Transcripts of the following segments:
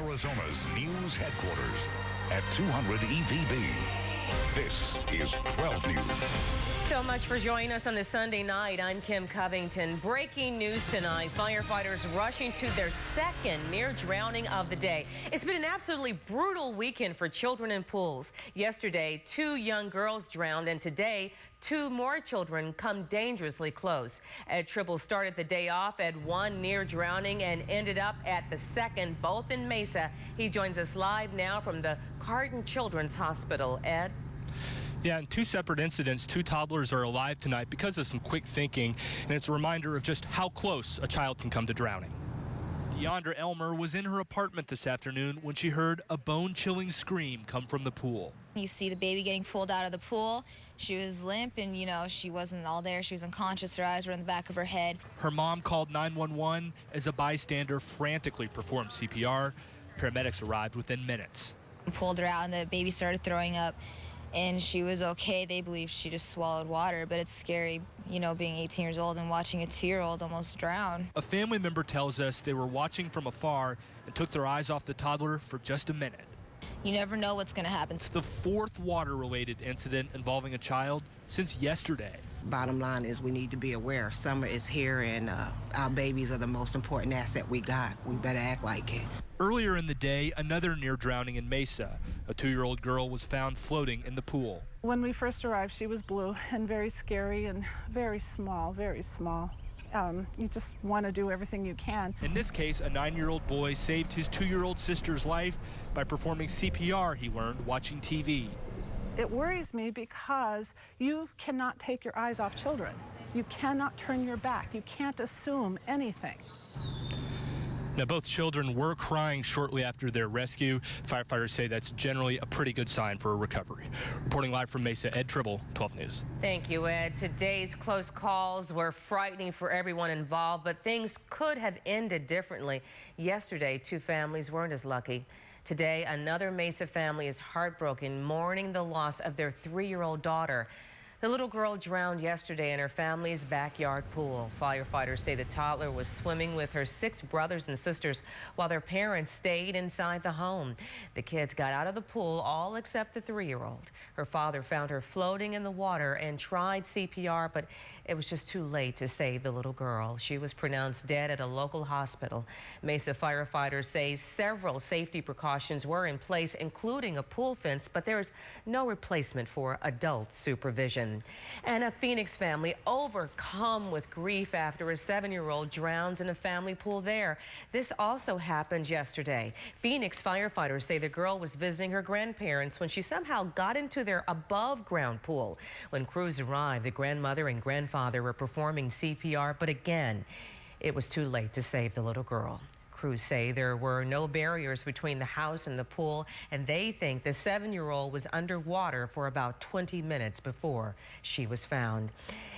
Arizona's news headquarters at 200 EVB. This is 12 News. So much for joining us on this Sunday night. I'm Kim Covington. Breaking news tonight. Firefighters rushing to their second near drowning of the day. It's been an absolutely brutal weekend for children in pools. Yesterday, 2 young girls drowned, and today, 2 more children come dangerously close. Ed Tribble started the day off at 1 near drowning and ended up at the second, both in Mesa. He joins us live now from the Carton Children's Hospital. Ed? Yeah, in 2 separate incidents, 2 toddlers are alive tonight because of some quick thinking, and it's a reminder of just how close a child can come to drowning. Deandra Elmer was in her apartment this afternoon when she heard a bone-chilling scream come from the pool. You see the baby getting pulled out of the pool. She was limp and, she wasn't all there. She was unconscious. Her eyes were in the back of her head. Her mom called 911 as a bystander frantically performed CPR. Paramedics arrived within minutes. We pulled her out and the baby started throwing up. And she was okay. They believe she just swallowed water, but it's scary, being 18 years old and watching a 2-year-old almost drown. A family member tells us they were watching from afar and took their eyes off the toddler for just a minute. You never know what's going to happen. It's the 4th water-related incident involving a child since yesterday. Bottom line is we need to be aware. Summer is here, and our babies are the most important asset we got. We better act like it. Earlier in the day, another near drowning in Mesa. A 2-year-old girl was found floating in the pool. When we first arrived, she was blue and very scary and very small, very small. You just want to do everything you can. In this case, a 9-year-old boy saved his 2-year-old sister's life by performing CPR he learned watching TV. It worries me because you cannot take your eyes off children. You cannot turn your back. You can't assume anything. Now, both children were crying shortly after their rescue. Firefighters say that's generally a pretty good sign for a recovery. Reporting live from Mesa, Ed Tribble, 12 News. Thank you, Ed. Today's close calls were frightening for everyone involved, but things could have ended differently. Yesterday, 2 families weren't as lucky. Today, another Mesa family is heartbroken, mourning the loss of their 3-year-old daughter. The little girl drowned yesterday in her family's backyard pool. Firefighters say the toddler was swimming with her 6 brothers and sisters while their parents stayed inside the home. The kids got out of the pool, all except the 3-year-old. Her father found her floating in the water and tried CPR, but it was just too late to save the little girl. She was pronounced dead at a local hospital. Mesa firefighters say several safety precautions were in place, including a pool fence, but there is no replacement for adult supervision. And a Phoenix family overcome with grief after a 7-year-old drowns in a family pool there. This also happened yesterday. Phoenix firefighters say the girl was visiting her grandparents when she somehow got into their above-ground pool. When crews arrived, the grandmother and grandfather were performing CPR, but again, it was too late to save the little girl. Crews say there were no barriers between the house and the pool, and they think the 7-year-old was underwater for about 20 minutes before she was found.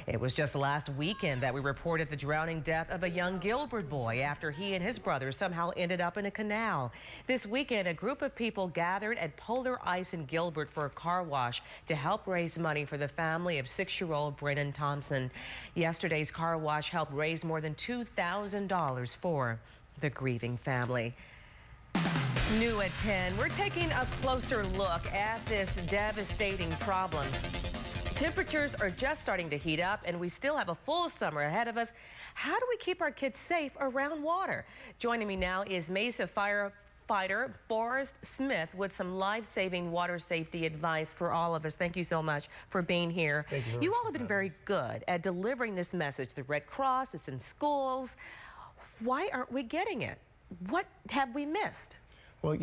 It was just last weekend that we reported the drowning death of a young Gilbert boy after he and his brother somehow ended up in a canal. This weekend, a group of people gathered at Polar Ice in Gilbert for a car wash to help raise money for the family of 6-year-old Brennan Thompson. Yesterday's car wash helped raise more than $2,000 for the grieving family. New at 10, we're taking a closer look at this devastating problem. Temperatures are just starting to heat up, and we still have a full summer ahead of us. How do we keep our kids safe around water? Joining me now is Mesa firefighter Forrest Smith with some life-saving water safety advice for all of us. Thank you so much for being here. Thank you. You all have been very good at delivering this message. The Red Cross, it's in schools. Why aren't we getting it? What have we missed? Well,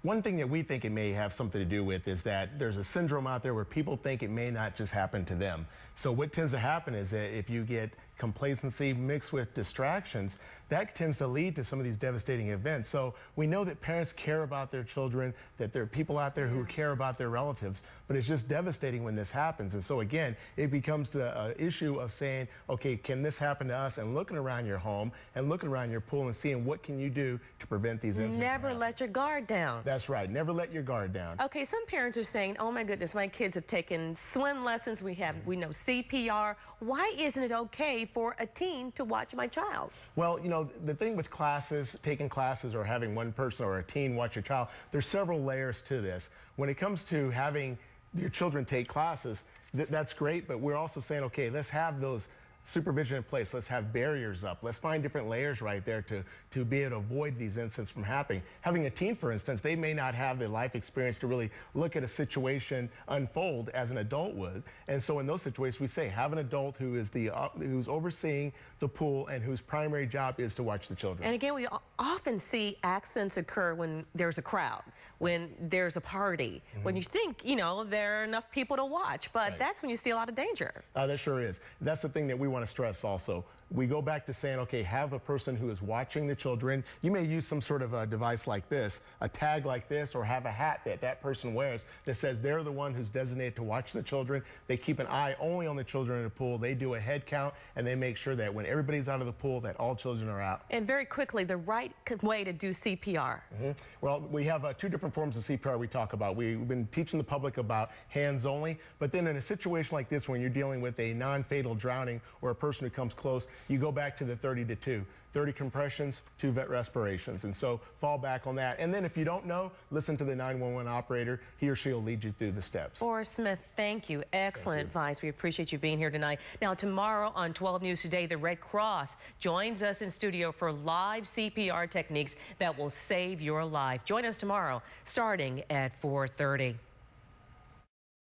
one thing that we think it may have something to do with is that there's a syndrome out there where people think it may not just happen to them. So what tends to happen is that if you get complacency mixed with distractions, that tends to lead to some of these devastating events. So we know that parents care about their children, that there are people out there who care about their relatives, but it's just devastating when this happens. And so again, it becomes the issue of saying, okay, can this happen to us? And looking around your home and looking around your pool and seeing what can you do to prevent these incidents. Never let your guard down. That's right. Never let your guard down. Okay, some parents are saying, oh my goodness, my kids have taken swim lessons. We know CPR. Why isn't it okay for a teen to watch my child? Well, Well, the thing with classes, taking classes or having one person or a teen watch your child, there's several layers to this. When it comes to having your children take classes, that's great, but we're also saying, okay, let's have those supervision in place. Let's have barriers up. Let's find different layers right there to be able to avoid these incidents from happening. Having a teen, for instance, they may not have the life experience to really look at a situation unfold as an adult would. And so in those situations, we say have an adult who is who's overseeing the pool and whose primary job is to watch the children. And again, we often see accidents occur when there's a crowd, when there's a party, when you think, you know, there are enough people to watch, but that's when you see a lot of danger. That sure is. That's the thing that we want to stress also. We go back to saying, okay, have a person who is watching the children. You may use some sort of a device like this, a tag like this, or have a hat that person wears that says they're the one who's designated to watch the children. They keep an eye only on the children in the pool. They do a head count, and they make sure that when everybody's out of the pool, that all children are out. And very quickly, the right way to do CPR. Well, we have two different forms of CPR we talk about. We've been teaching the public about hands only, but then in a situation like this, when you're dealing with a non-fatal drowning or a person who comes close, you go back to the 30 to 2. 30 compressions, 2 vet respirations. And so fall back on that. And then if you don't know, listen to the 911 operator. He or she will lead you through the steps. Forrest Smith, thank you. Excellent advice. We appreciate you being here tonight. Now, tomorrow on 12 News Today, the Red Cross joins us in studio for live CPR techniques that will save your life. Join us tomorrow starting at 4:30.